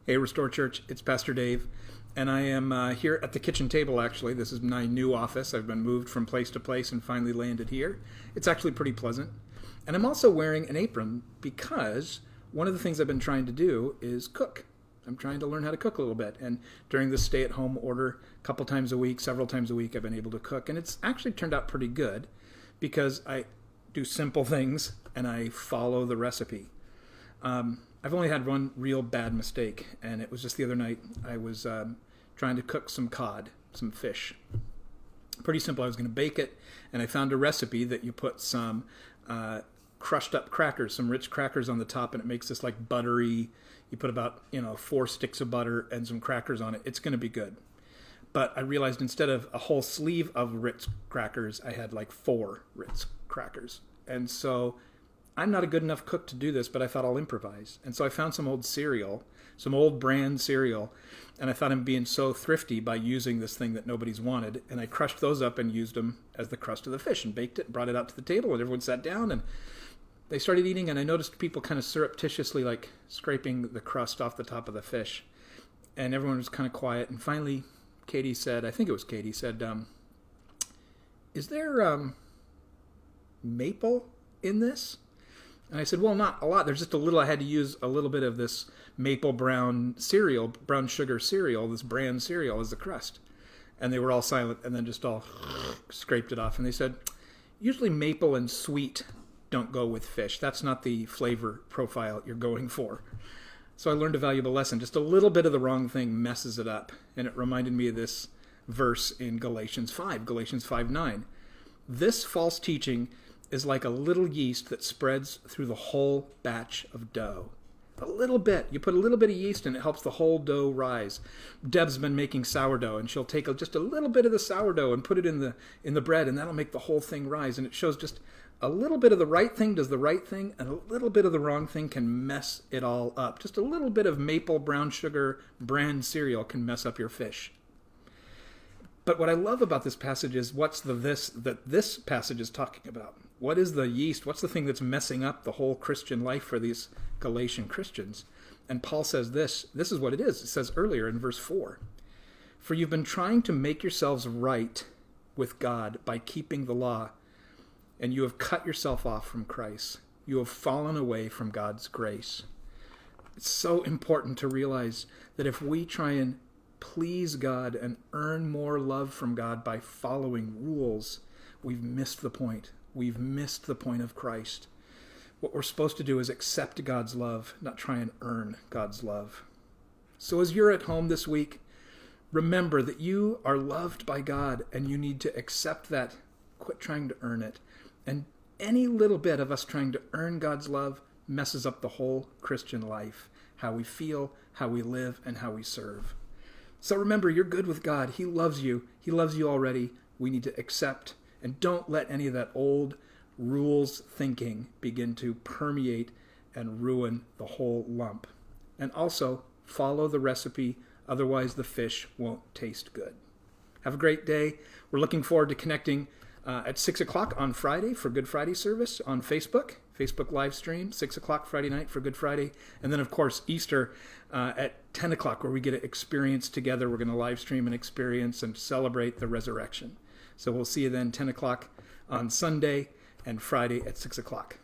Hey, Restore Church, it's Pastor Dave, and I am here at the kitchen table, actually. This is my new office. I've been moved from place to place and finally landed here. It's actually pretty pleasant. And I'm also wearing an apron because one of the things I've been trying to do is cook. I'm trying to learn how to cook a little bit. And during this stay-at-home order, a couple times a week, several times a week, I've been able to cook. And it's actually turned out pretty good because I do simple things and I follow the recipe. I've only had one real bad mistake, and it was just the other night. I was trying to cook some cod, some fish. Pretty simple. I was going to bake it, and I found a recipe that you put some crushed up crackers, some rich crackers on the top, and it makes this like buttery. You put about 4 sticks of butter and some crackers on it. It's going to be good. But I realized instead of a whole sleeve of Ritz crackers, I had like 4 Ritz crackers, and so I'm not a good enough cook to do this, but I thought I'll improvise. And so I found some old cereal, some old brand cereal, and I thought I'm being so thrifty by using this thing that nobody's wanted. And I crushed those up and used them as the crust of the fish and baked it and brought it out to the table, and everyone sat down and they started eating, and I noticed people kind of surreptitiously like scraping the crust off the top of the fish. And everyone was kind of quiet. And finally, Katie said, I think it was Katie, said, is there maple in this? And I said, well, not a lot. There's just a little. I had to use a little bit of this maple brown cereal, brown sugar cereal, this brand cereal as the crust. And they were all silent and then just all scraped it off. And they said, usually maple and sweet don't go with fish. That's not the flavor profile you're going for. So I learned a valuable lesson. Just a little bit of the wrong thing messes it up. And it reminded me of this verse in Galatians 5:9. This false teaching is like a little yeast that spreads through the whole batch of dough. A little bit. You put a little bit of yeast and it helps the whole dough rise. Deb's been making sourdough, and she'll take just a little bit of the sourdough and put it in the bread, and that'll make the whole thing rise. And it shows just a little bit of the right thing does the right thing, and a little bit of the wrong thing can mess it all up. Just a little bit of maple brown sugar brand cereal can mess up your fish. But what I love about this passage is what's that this passage is talking about. What is the yeast? What's the thing that's messing up the whole Christian life for these Galatian Christians? And Paul says this is what it is. It says earlier in verse 4, for you've been trying to make yourselves right with God by keeping the law, and you have cut yourself off from Christ. You have fallen away from God's grace. It's so important to realize that if we try and please God and earn more love from God by following rules, we've missed the point. We've missed the point of Christ. What we're supposed to do is accept God's love, not try and earn God's love. So as you're at home this week, remember that you are loved by God and you need to accept that. Quit trying to earn it. And any little bit of us trying to earn God's love messes up the whole Christian life, how we feel, how we live, and how we serve. So remember, you're good with God. He loves you. He loves you already. We need to accept, and don't let any of that old rules thinking begin to permeate and ruin the whole lump. And also, follow the recipe. Otherwise, the fish won't taste good. Have a great day. We're looking forward to connecting at 6 o'clock on Friday for Good Friday service on Facebook live stream, 6 o'clock Friday night for Good Friday. And then, of course, Easter at 10 o'clock where we get to experience together. We're going to live stream and experience and celebrate the resurrection. So we'll see you then 10 o'clock on Sunday and Friday at 6 o'clock.